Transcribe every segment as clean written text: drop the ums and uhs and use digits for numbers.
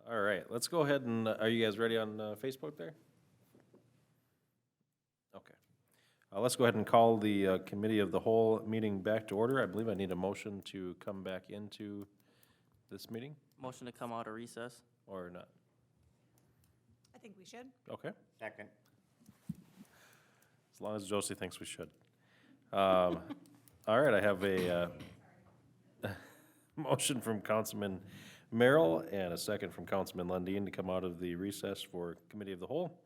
All right, let's go ahead and, are you guys ready on Facebook there? Okay. Let's go ahead and call the Committee of the Whole meeting back to order. I believe I need a motion to come back into this meeting, Motion to come out of recess. or not? I think we should. Okay, Second. as long as Josie thinks we should. All right, I have a motion from Councilman Merrill and a second from Councilman Lundin to come out of the recess for Committee of the Whole.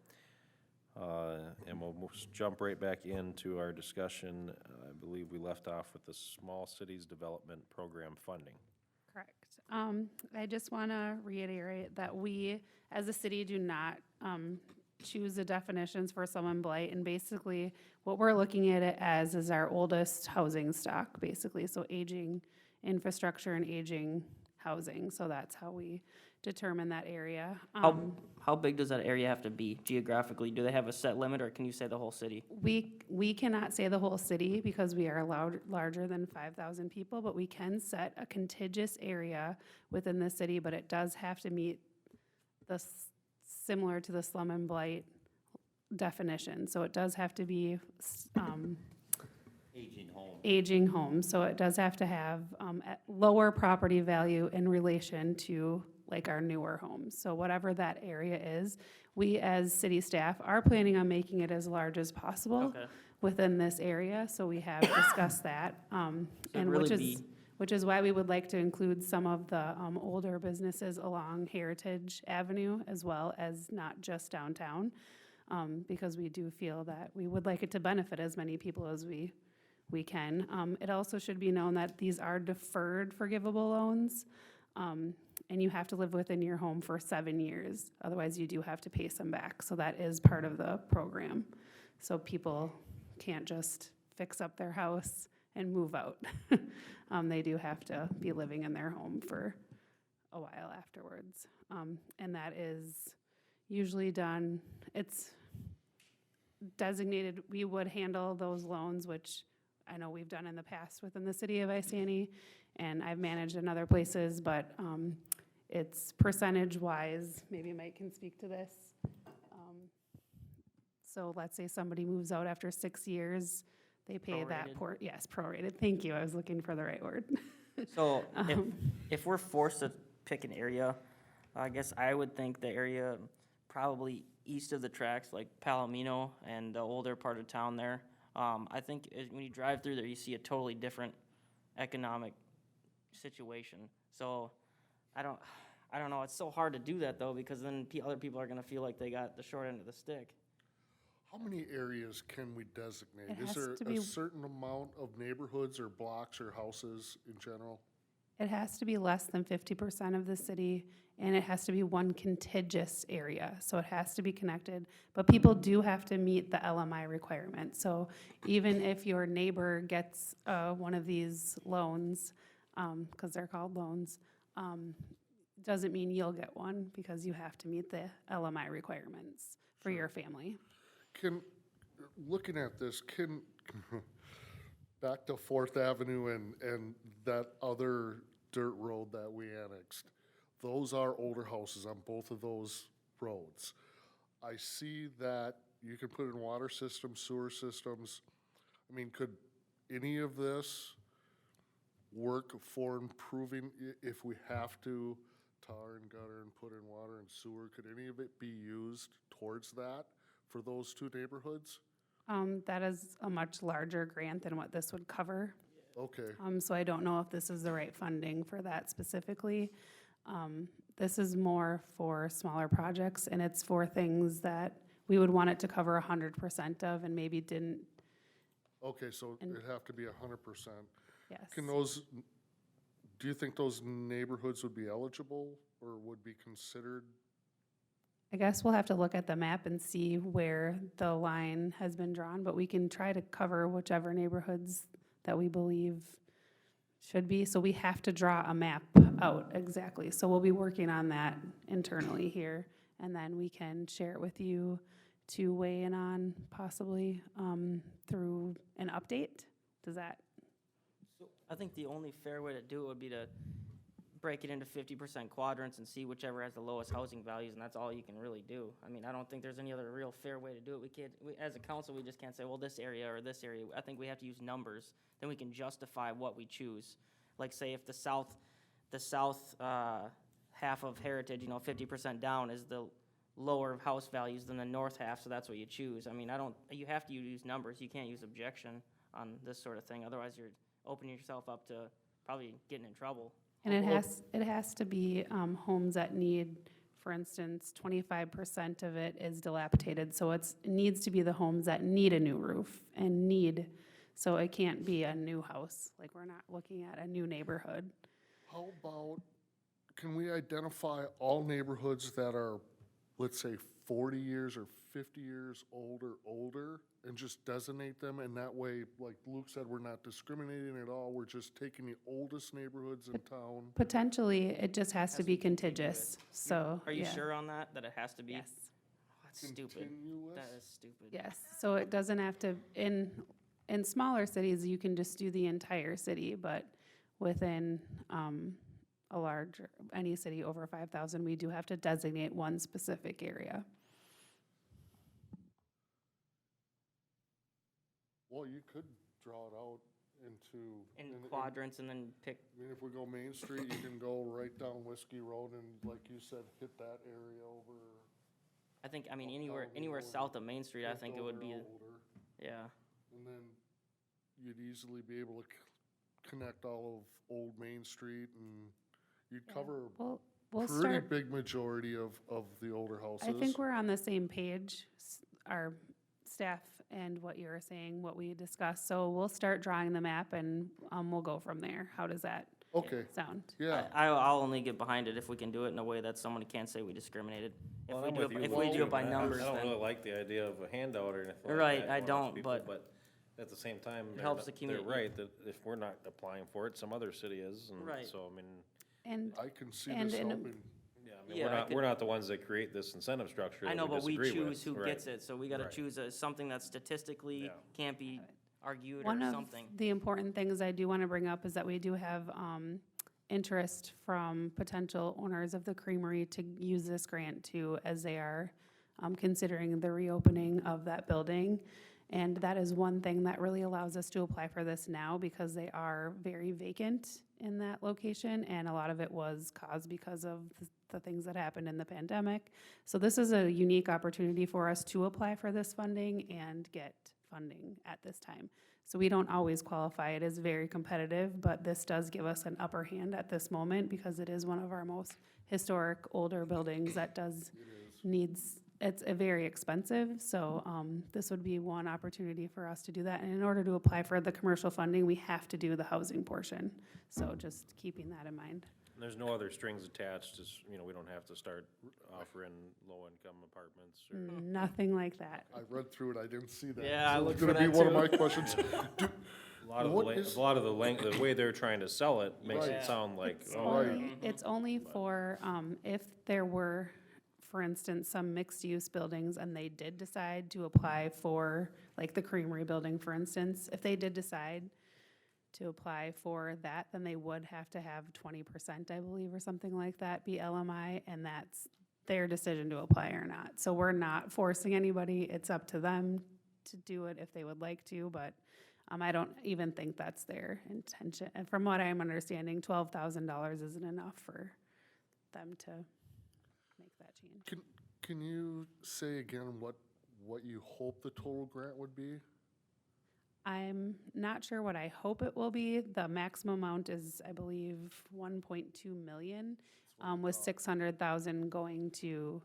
And we'll jump right back into our discussion. I believe we left off with the Small Cities Development Program funding. Correct. I just want to reiterate that we, as a city, do not choose the definitions for slum blight. And basically, what we're looking at it as is our oldest housing stock, basically. So aging infrastructure and aging housing. So that's how we determine that area. How big does that area have to be geographically? Do they have a set limit, or can you say the whole city? We cannot say the whole city because we are allowed larger than 5,000 people, but we can set a contiguous area within the city, but it does have to meet the similar to the slum and blight definition. So it does have to be Aging home. aging homes. So it does have to have lower property value in relation to like our newer homes. So whatever that area is, we as city staff are planning on making it as large as possible Okay. within this area. So we have discussed that. it'd And really which is why we would like to include some of the older businesses along Heritage Avenue as well as not just downtown. Because we do feel that we would like it to benefit as many people as we can. It also should be known that these are deferred forgivable loans. And you have to live within your home for 7 years. Otherwise, you do have to pay some back. So that is part of the program. So people can't just fix up their house and move out. They do have to be living in their home for a while afterwards. And that is usually done, it's designated, we would handle those loans, which I know we've done in the past within the city of Isani, and I've managed in other places, but it's percentage-wise, maybe Mike can speak to this. So let's say somebody moves out after 6 years, they pay that Prorated. yes, prorated, thank you, I was looking for the right word. So if we're forced to pick an area, I guess I would think the area probably east of the tracks, like Palomino and the older part of town there. I think when you drive through there, you see a totally different economic situation. So I don't know. It's so hard to do that though, because then other people are gonna feel like they got the short end of the stick. How many areas can we designate? It Is has there to a be- certain amount of neighborhoods or blocks or houses in general? It has to be less than 50% of the city, and it has to be one contiguous area, so it has to be connected. But people do have to meet the LMI requirement, so even if your neighbor gets one of these loans, because they're called loans, doesn't mean you'll get one, because you have to meet the LMI requirements for your family. Looking at this, back to Fourth Avenue and that other dirt road that we annexed, those are older houses on both of those roads. I see that you can put in water systems, sewer systems. I mean, could any of this work for improving, if we have to tar and gutter and put in water and sewer, could any of it be used towards that for those two neighborhoods? That is a much larger grant than what this would cover. Okay. So I don't know if this is the right funding for that specifically. This is more for smaller projects, and it's for things that we would want it to cover 100% of and maybe didn't, Okay, so And- it'd have to be 100%. yes. Do you think those neighborhoods would be eligible or would be considered? I guess we'll have to look at the map and see where the line has been drawn, but we can try to cover whichever neighborhoods that we believe should be. So we have to draw a map out exactly. So we'll be working on that internally here, and then we can share it with you to weigh in on possibly through an update. Does that? I think the only fair way to do it would be to break it into 50% quadrants and see whichever has the lowest housing values, and that's all you can really do. I mean, I don't think there's any other real fair way to do it. We can't, as a council, we just can't say, well, this area or this area. I think we have to use numbers, then we can justify what we choose. Like, say, if the south half of Heritage, 50% down is the lower house values than the north half, so that's what you choose. I mean, you have to use numbers. You can't use objection on this sort of thing. Otherwise, you're opening yourself up to probably getting in trouble. And it has to be homes that need, for instance, 25% of it is dilapidated. So it needs to be the homes that need a new roof and so it can't be a new house. Like, we're not looking at a new neighborhood. How about, can we identify all neighborhoods that are, let's say, 40 years or 50 years older, and just designate them, and that way, like Luke said, we're not discriminating at all, we're just taking the oldest neighborhoods in town? Potentially, it just has to be contiguous, so, Are you yeah. sure on that it has to be? Yes, Oh, that's stupid. Continuous? That is stupid. yes. So it doesn't have to, in smaller cities, you can just do the entire city, but within any city over 5,000, we do have to designate one specific area. Well, you could draw it out into. In quadrants and then pick, I mean, if we go Main Street, you can go right down Whiskey Road and, like you said, hit that area over. I think, I mean, Well, anywhere older. south of Main Street, I think it would be, Older. yeah. And then you'd easily be able to connect all of Old Main Street, and you'd cover We'll pretty start, big majority of the older houses. I think we're on the same page, our staff and what you're saying, what we discussed. So we'll start drawing the map and we'll go from there. How does that Okay, sound? yeah. I'll only get behind it if we can do it in a way that someone can't say we discriminated. If Well, we I'm do with you, it, if we Luke, do it by too. numbers, I don't really then, like the idea of a handout or anything like Right, that I going out to don't, people, but- at the same time, helps the they're community. right, that if we're not applying for it, some other city is, and Right. so, I mean, And I can see And this in a- helping. yeah, I mean, Yeah, I we're not the ones that create this incentive structure I that know, but we disagree with. choose who Right. gets it, so we gotta Right. choose something that statistically Yeah. can't be argued one or of something. the important things I do want to bring up is that we do have interest from potential owners of the creamery to use this grant too, as they are considering the reopening of that building. And that is one thing that really allows us to apply for this now, because they are very vacant in that location, and a lot of it was caused because of the things that happened in the pandemic. So this is a unique opportunity for us to apply for this funding and get funding at this time. So we don't always qualify. It is very competitive, but this does give us an upper hand at this moment because it is one of our most historic, older buildings that it's very expensive. So this would be one opportunity for us to do that. And in order to apply for the commercial funding, we have to do the housing portion. So just keeping that in mind. And there's no other strings attached, just, we don't have to start offering low-income apartments or. Nothing like that. I read through it, I didn't see that. Yeah, I So looked it's for gonna be that one of too. my questions. The way they're trying to sell it makes Right. it sound like, It's oh, only, it's only for, if there were, for instance, some mixed-use buildings and they did decide to apply for, like the Creamery building, for instance, if they did decide to apply for that, then they would have to have 20%, I believe, or something like that, be LMI, and that's their decision to apply or not. So we're not forcing anybody, it's up to them to do it if they would like to, but I don't even think that's their intention. And from what I'm understanding, $12,000 isn't enough for them to make that change. Can you say again what you hope the total grant would be? I'm not sure what I hope it will be. The maximum amount is, I believe, 1.2 million, with 600,000 going to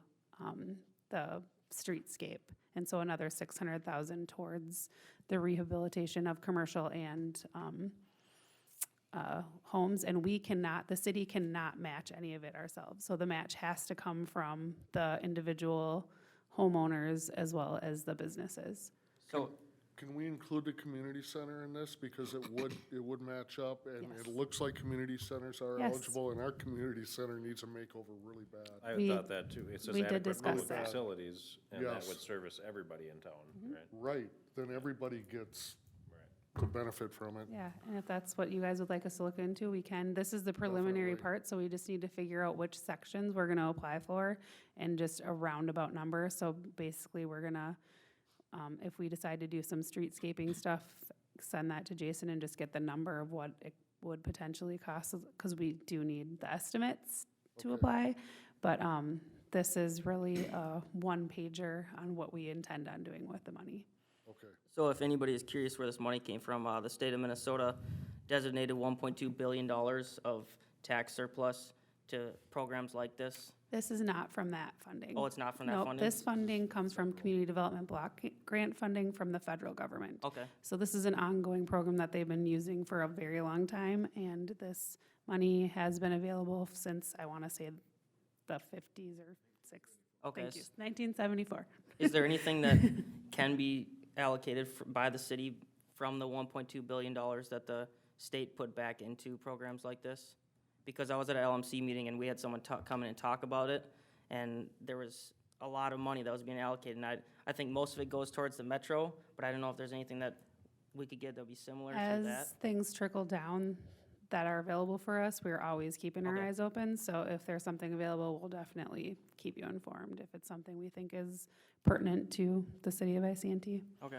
the streetscape. And so another 600,000 towards the rehabilitation of commercial and homes. And the city cannot match any of it ourselves. So the match has to come from the individual homeowners as well as the businesses. So, Can we include the community center in this? Because it would match up, and Yes. it looks like community centers are Yes. eligible, and our community center needs a makeover really bad. I We- thought that too. It says we did adequate discuss public that. facilities, and that Yes. would service everybody in town, right? Right, then everybody gets, Right. to benefit from it. Yeah, and if that's what you guys would like us to look into, we can. This is the preliminary Definitely. part, so we just need to figure out which sections we're gonna apply for and just a roundabout number. So basically, we're gonna, if we decide to do some streetscaping stuff, send that to Jason and just get the number of what it would potentially cost, because we do need the estimates to Okay. apply. But, this is really a one-pager on what we intend on doing with the money. Okay, So if anybody is curious where this money came from, the state of Minnesota designated $1.2 billion of tax surplus to programs like this. This is not from that funding. Oh, it's not from that Nope, funding? this funding comes from Community Development Block Grant funding from the federal government. Okay, So this is an ongoing program that they've been using for a very long time, and this money has been available since, I want to say, the 50s or 60s. okay. Thank you, 1974. Is there anything that can be allocated by the city from the $1.2 billion that the state put back into programs like this? Because I was at an LMC meeting and we had someone come in and talk about it, and there was a lot of money that was being allocated, and I think most of it goes towards the metro, but I don't know if there's anything that we could get that would be similar to that. As things trickle down that are available for us, we're always keeping our Okay. eyes open. So if there's something available, we'll definitely keep you informed if it's something we think is pertinent to the city of ICNT. Okay.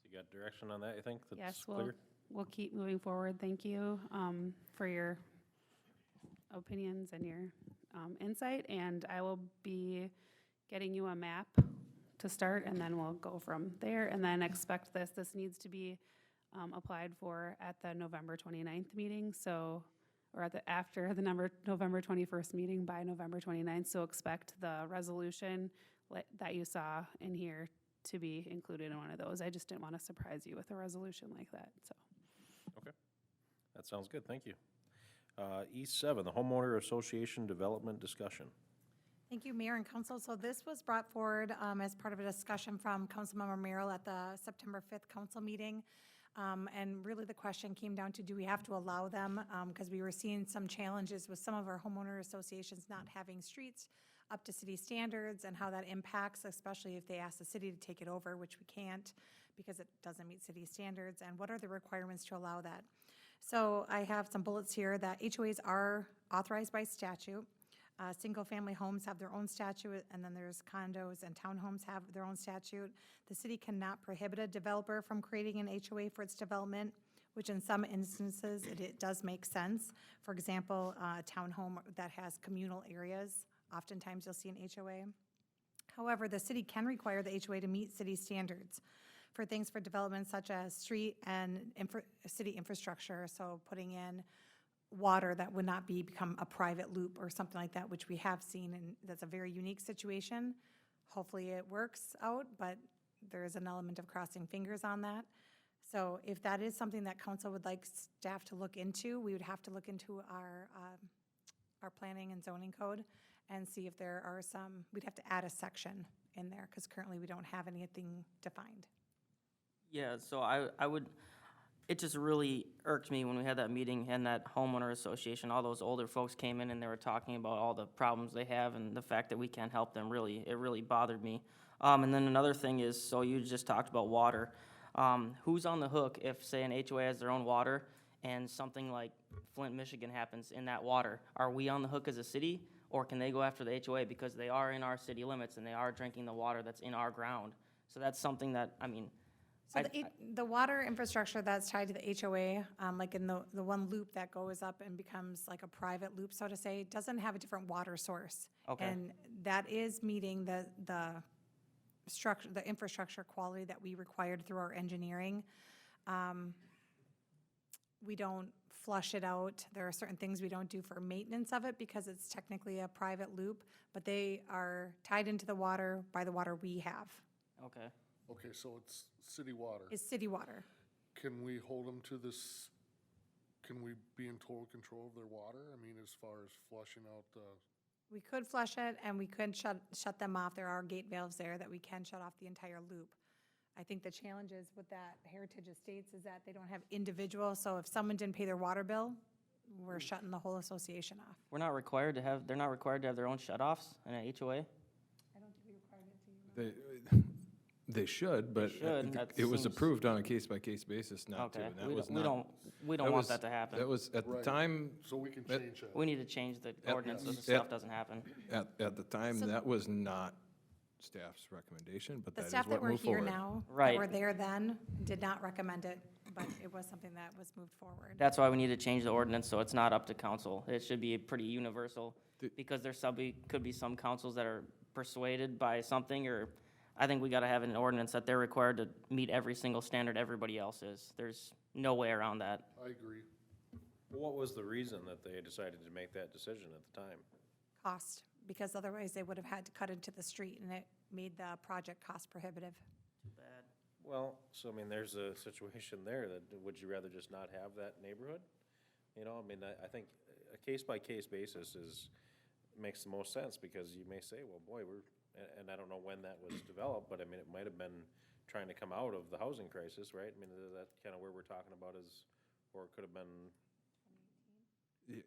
You got direction on that, you think? That's Yes, clear? we'll keep moving forward. Thank you for your opinions and your insight, and I will be getting you a map to start, and then we'll go from there, and then expect this. This needs to be applied for at the November 29th meeting, so, or after the November 21st meeting by November 29th, so expect the resolution that you saw in here to be included in one of those. I just didn't want to surprise you with a resolution like that, so. That sounds good, thank you. E7, the homeowner association development discussion. Thank you, Mayor and Council. So this was brought forward as part of a discussion from Councilmember Merrill at the September 5th council meeting. And really the question came down to, do we have to allow them? Because we were seeing some challenges with some of our homeowner associations not having streets up to city standards, and how that impacts, especially if they ask the city to take it over, which we can't because it doesn't meet city standards. And what are the requirements to allow that? So I have some bullets here that HOAs are authorized by statute. Single-family homes have their own statute, and then there's condos and townhomes have their own statute. The city cannot prohibit a developer from creating an HOA for its development, which in some instances, it does make sense. For example, a townhome that has communal areas, oftentimes you'll see an HOA. However, the city can require the HOA to meet city standards for things for development such as street and city infrastructure, so putting in water that would not become a private loop or something like that, which we have seen, and that's a very unique situation. Hopefully it works out, but there is an element of crossing fingers on that. So if that is something that council would like staff to look into, we would have to look into our planning and zoning code and see if there are some, we'd have to add a section in there, because currently we don't have anything defined. Yeah, so I would, it just really irked me when we had that meeting and that homeowner association, all those older folks came in and they were talking about all the problems they have and the fact that we can't help them, it really bothered me. And then another thing is, so you just talked about water. Who's on the hook if, say, an HOA has their own water and something like Flint, Michigan happens in that water? Are we on the hook as a city, or can they go after the HOA because they are in our city limits and they are drinking the water that's in our ground? So that's something that, I mean, So the water infrastructure that's tied to the HOA, like in the one loop that goes up and becomes like a private loop, so to say, doesn't have a different water source. Okay. And that is meeting the structure, the infrastructure quality that we required through our engineering. We don't flush it out. There are certain things we don't do for maintenance of it because it's technically a private loop, but they are tied into the water by the water we have. okay. Okay, so it's city water. It's city water. Can we hold them to this, can we be in total control of their water? I mean, as far as flushing out, We could flush it and we could shut them off. There are gate valves there that we can shut off the entire loop. I think the challenges with that Heritage Estates is that they don't have individual, so if someone didn't pay their water bill, we're shutting the whole association off. They're not required to have their own shut-offs in an HOA? I don't think we required it to you. They should, but should, that it was seems- approved on a case-by-case basis not to, Okay, and that we was don't, we not. don't, we don't that want was- that to happen. That was, at the Right. time, So we can That- change that. We need to change the ordinance so this yeah. stuff doesn't happen. at the time, So- that was not staff's recommendation, but The that is staff that what were moved here forward. now, that Right. were there then, did not recommend it, but it was something that was moved forward. That's why we need to change the ordinance, so it's not up to council. It should be pretty universal, because there's could be some councils that are persuaded by something, or I think we gotta have an ordinance that they're required to meet every single standard everybody else is. There's no way around that. I agree. What was the reason that they decided to make that decision at the time? Cost, because otherwise they would have had to cut into the street, and it made the project cost prohibitive. Well, so I mean, there's a situation there that, would you rather just not have that neighborhood? You know, I mean, I think a case-by-case basis makes the most sense, because you may say, well, boy, and I don't know when that was developed, but I mean, it might have been trying to come out of the housing crisis, right? I mean, that's kind of where we're talking about or it could have been,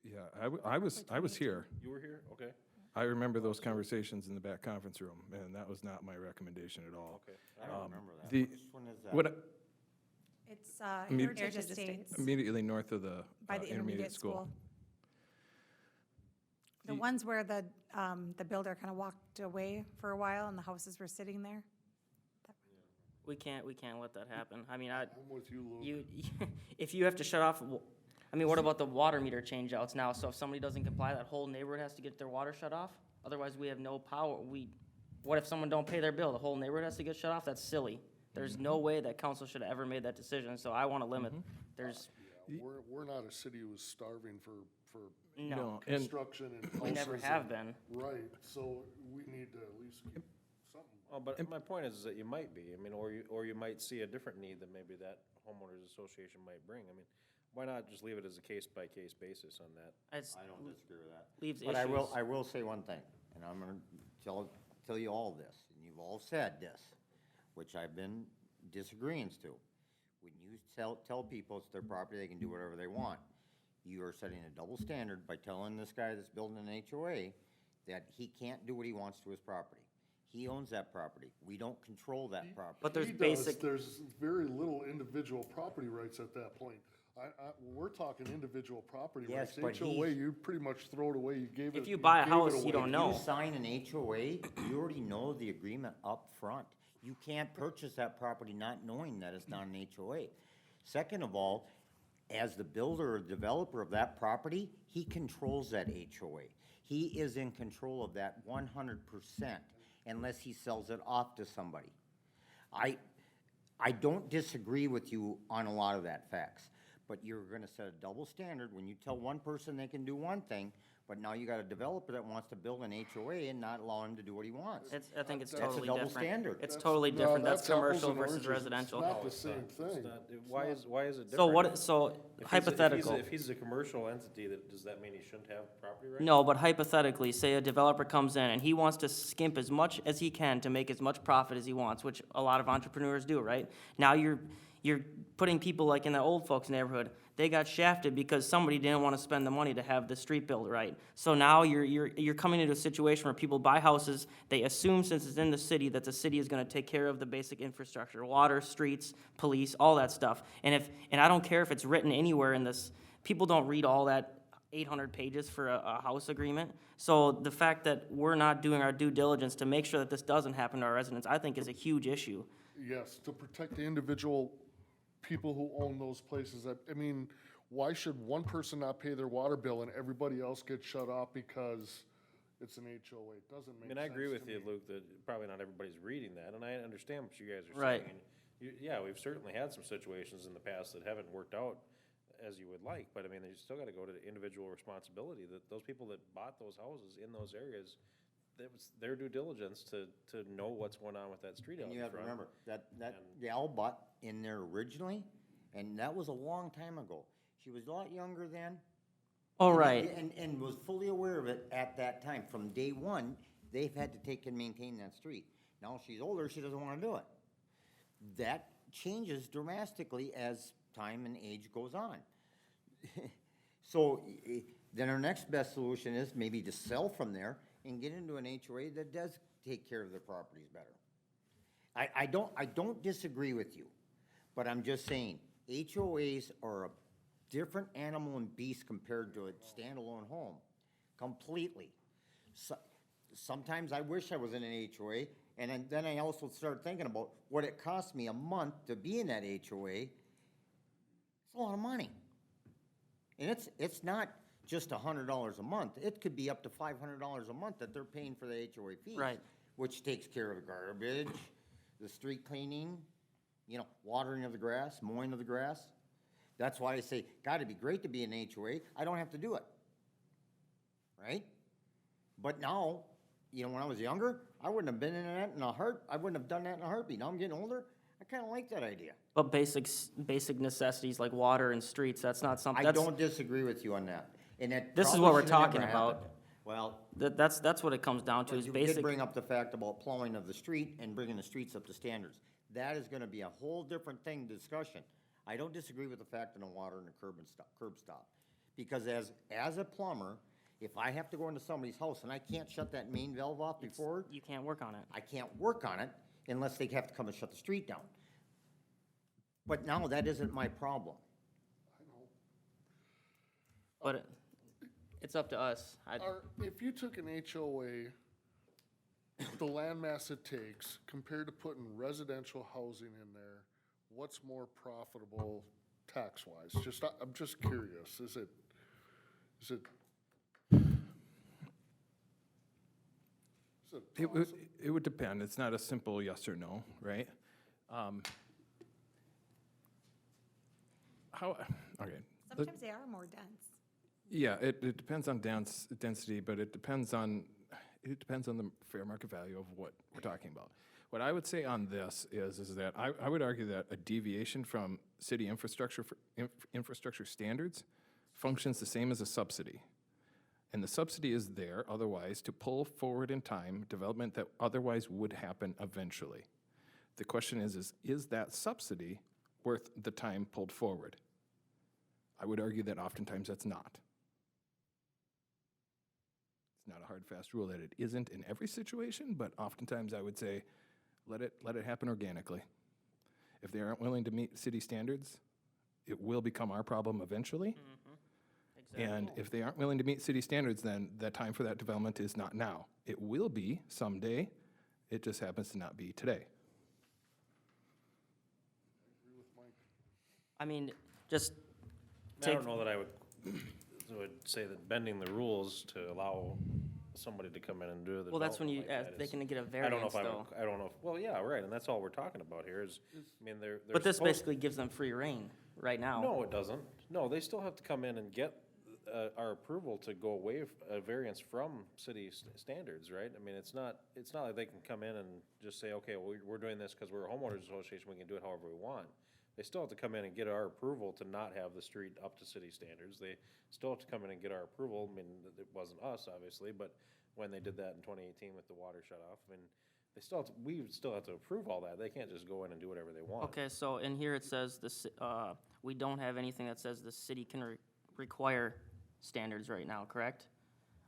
Yeah, I was here. you were here? Okay, I remember those conversations in the back conference room, and that was not my recommendation at all. okay. I don't remember that. The, Which one is that? what, It's mean- Heritage Estates immediately north of the by the intermediate school. The The- ones where the builder kind of walked away for a while and the houses were sitting there. We can't let that happen. I mean, I'm with you, Luke. you, if you have to shut off, I mean, what about the water meter changeouts now? So if somebody doesn't comply, that whole neighborhood has to get their water shut off? Otherwise, we have no power. What if someone don't pay their bill? The whole neighborhood has to get shut off? That's silly. There's no way that council should have ever made that decision, so I want to limit. There's, We're not a city who's starving for no, and construction and houses. we never have been. Right, so we need to at least keep something. Well, but my point is that you might be, I mean, or you might see a different need that maybe that homeowners association might bring. I mean, why not just leave it as a case-by-case basis on that? It's, I don't disagree with that. leaves But I issues. will say one thing, and I'm gonna tell you all this, and you've all said this, which I've been disagreeing to. When you tell people it's their property, they can do whatever they want, you are setting a double standard by telling this guy that's building an HOA that he can't do what he wants to his property. He owns that property. We don't control that property. But there's He does. basic, There's very little individual property rights at that point. We're talking individual property Yes, rights. but HOA, he's- you pretty much throw it away, you gave it. if you buy a gave it house, you away. don't know. You sign an HOA, you already know the agreement up front. You can't purchase that property not knowing that it's not an HOA. Second of all, as the builder or developer of that property, he controls that HOA. He is in control of that 100% unless he sells it off to somebody. I don't disagree with you on a lot of that facts, but you're gonna set a double standard when you tell one person they can do one thing, but now you got a developer that wants to build an HOA and not allow him to do what he wants. I think it's That's a totally double different. standard. It's That's- totally no, different. That's apples commercial and versus oranges. residential. It's not the It's same It's thing. not- Why is it different? So what, so If he's hypothetical. If he's a commercial entity, does that mean he shouldn't have property rights? No, but hypothetically, say a developer comes in and he wants to skimp as much as he can to make as much profit as he wants, which a lot of entrepreneurs do, right? Now you're putting people like in the old folks neighborhood, they got shafted because somebody didn't want to spend the money to have the street built right. So now you're coming into a situation where people buy houses, they assume since it's in the city that the city is going to take care of the basic infrastructure, water, streets, police, all that stuff. And I don't care if it's written anywhere in this, people don't read all that 800 pages for a house agreement. So the fact that we're not doing our due diligence to make sure that this doesn't happen to our residents, I think is a huge issue. Yes, to protect the individual people who own those places. I mean, why should one person not pay their water bill and everybody else get shut off because it's an HOA? It doesn't I make mean, sense I agree with to you, me. Luke, that probably not everybody's reading that, and I understand what you guys are Right. saying. And yeah, we've certainly had some situations in the past that haven't worked out as you would like, but I mean, you still gotta go to the individual responsibility, that those people that bought those houses in those areas, that was their due diligence to know what's going on with that street out And in you have to front. remember, that gal bought in there originally, and that was a long time ago. She was a lot younger then. All right. And was fully aware of it at that time. From day one, they've had to take and maintain that street. Now she's older, she doesn't wanna do it. That changes dramatically as time and age goes on. So, then our next best solution is maybe to sell from there and get into an HOA that does take care of their properties better. I don't disagree with you, but I'm just saying, HOAs are a different animal and beast compared to a standalone home, completely. So, sometimes I wish I was in an HOA, and then I also start thinking about what it costs me a month to be in that HOA. It's a lot of money. And it's not just $100 a month, it could be up to $500 a month that they're paying for the HOA fees. Right. Which takes care of the garbage, the street cleaning, you know, watering of the grass, mowing of the grass. That's why I say, God, it'd be great to be in HOA, I don't have to do it. Right? But now, you know, when I was younger, I wouldn't have been in that I wouldn't have done that in a heartbeat. Now I'm getting older, I kinda like that idea. But basic necessities like water and streets, that's not something, I that's, don't disagree with you on that, and that This is probably what we're should've never talking about. happened. Well, that's what it comes down to, but is you did basic. bring up the fact about plowing of the street and bringing the streets up to standards. That is gonna be a whole different thing, discussion. I don't disagree with the fact of the water and the curb stop. Because as a plumber, if I have to go into somebody's house and I can't shut that main valve off before, You can't work on it. I can't work on it unless they have to come and shut the street down. But now that isn't my problem. But it's up to us. If you took an HOA, the land mass it takes, compared to putting residential housing in there, what's more profitable tax-wise? I'm just curious, is it, It would depend. It's not a simple yes or no, right? Okay. Sometimes they are more dense. Yeah, it depends on density, but it depends on the fair market value of what we're talking about. What I would say on this is that I would argue that a deviation from city infrastructure infrastructure standards functions the same as a subsidy. And the subsidy is there otherwise to pull forward in time development that otherwise would happen eventually. The question is that subsidy worth the time pulled forward? I would argue that oftentimes that's not. It's not a hard, fast rule that it isn't in every situation, but oftentimes I would say, let it happen organically. If they aren't willing to meet city standards, it will become our problem eventually. And if they aren't willing to meet city standards, then the time for that development is not now. It will be someday, it just happens to not be today. I mean, just I take, don't know that I would say that bending the rules to allow somebody to come in and do the well, that's when development you, like that they is- can get a I don't know variance if though. I don't know, well, yeah, right, and that's all we're talking about here is, I mean, they're But this supposed- basically gives them free reign right now. No, it doesn't. No, they still have to come in and get our approval to go away, a variance from city standards, right? I mean, it's not like they can come in and just say, okay, well, we're doing this because we're a homeowners association, we can do it however we want. They still have to come in and get our approval to not have the street up to city standards. They still have to come in and get our approval. I mean, it wasn't us, obviously, but when they did that in 2018 with the water shut off, I mean, we still have to approve all that. They can't just go in and do whatever they want. Okay, so in here it says we don't have anything that says the city can require standards right now, correct?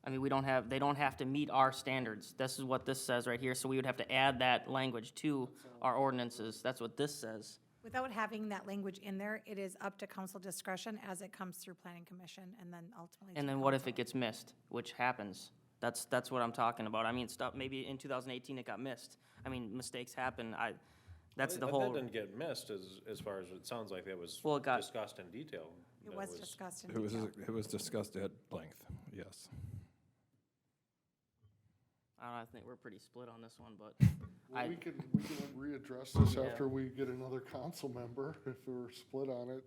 I mean, they don't have to meet our standards. This is what this says right here, so we would have to add that language to our ordinances. That's what this says. Without having that language in there, it is up to council discretion as it comes through planning commission and then ultimately. And to then what if council. it gets missed, which happens? That's what I'm talking about. I mean, maybe in 2018 it got missed. I mean, mistakes happen. That's the But whole, that didn't get missed as far as it sounds like that was Well, it got- discussed in detail. It That was discussed in It was, detail. it was discussed at length, yes. I think we're pretty split on this one, but well, I- we can readdress this Yeah. after we get another council member, if we're split on it.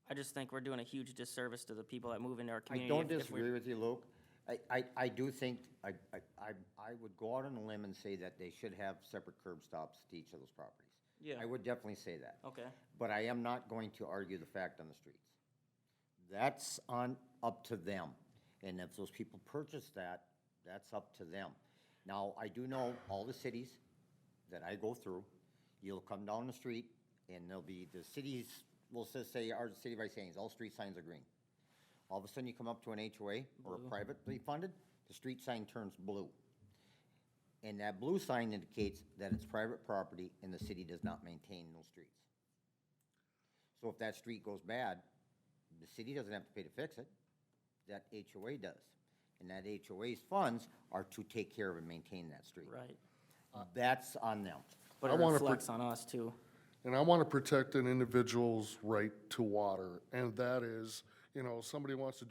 I just think we're doing a huge disservice to the people that move into our I community. don't if we're- disagree with you, Luke. I do think, I would go out on a limb and say that they should have separate curb stops to each of those properties. Yeah. I would definitely say that. Okay. But I am not going to argue the fact on the streets. That's up to them. And if those people purchase that, that's up to them. Now, I do know all the cities that I go through, you'll come down the street and there'll be, the cities, we'll just say our city of Isani, all street signs are green. All of a sudden you come up to an HOA or a privately funded, the street sign turns blue. And that blue sign indicates that it's private property and the city does not maintain those streets. So if that street goes bad, the city doesn't have to pay to fix it, that HOA does. And that HOA's funds are to take care of and maintain that street. Right. That's on them. But I it wanna reflects on us too. And I want to protect an individual's right to water, and that is, you know, somebody wants to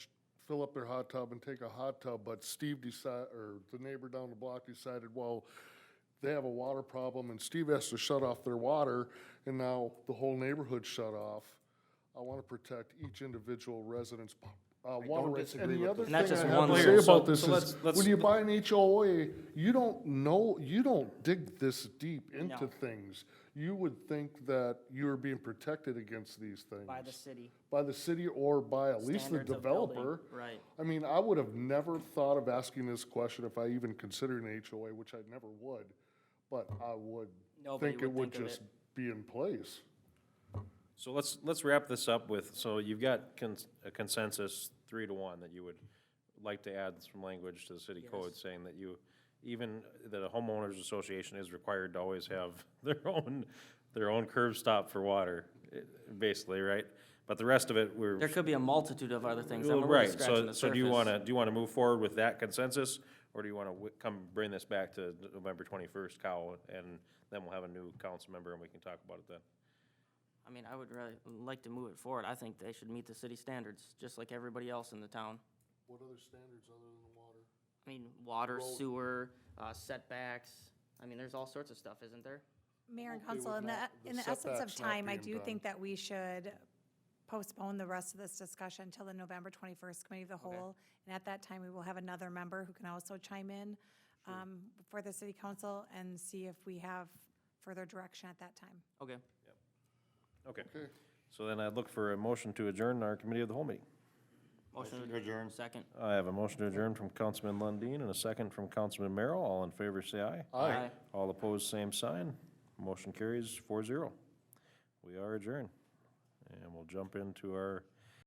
fill up their hot tub and take a hot tub, but Steve or the neighbor down the block decided, well, they have a water problem, and Steve has to shut off their water, and now the whole neighborhood shut off. I want to protect each individual resident's water rights. disagree And the with other this. And that's thing I just have one to say layer. about So- this so is, let's- when you buy an HOA, you don't know, you don't dig this deep into No. things. You would think that you are being protected against these things. By the city. By the city or by at least the Standards of building, developer. right. I mean, I would have never thought of asking this question if I even considered an HOA, which I never would, but I would Nobody think it would would think of just it. be in place. So let's wrap this up with, so you've got a consensus 3-1 that you would like to add some language to the city code saying that that a homeowners association is required to always have their own curb stop for water, basically, right? But the rest of it, There could be a multitude of other things. I Well, mean, we're right, just scratching so, the so do you surface. wanna move forward with that consensus? Or do you wanna bring this back to November 21st, Kyle, and then we'll have a new council member and we can talk about it then? I mean, I would really like to move it forward. I think they should meet the city standards, just like everybody else in the town. What other standards other than water? I mean, water, sewer, setbacks. I mean, there's all sorts of stuff, isn't there? Mayor and Okay, council, with in not- the the essence of setbacks not time, I being do done. think that we should postpone the rest of this discussion till the November 21st Committee of the Whole. And at that time, we will have another member who can also chime in for the city council and see if we have further direction at that time. Okay. Okay, Okay. so then I'd look for a motion to adjourn our committee of the whole meeting. Motion to adjourn. Second. I have a motion to adjourn from Councilman Lundin and a second from Councilman Merrill. All in favor, say aye. Aye. All opposed, same sign. Motion carries 4-0. We are adjourned. And we'll jump into our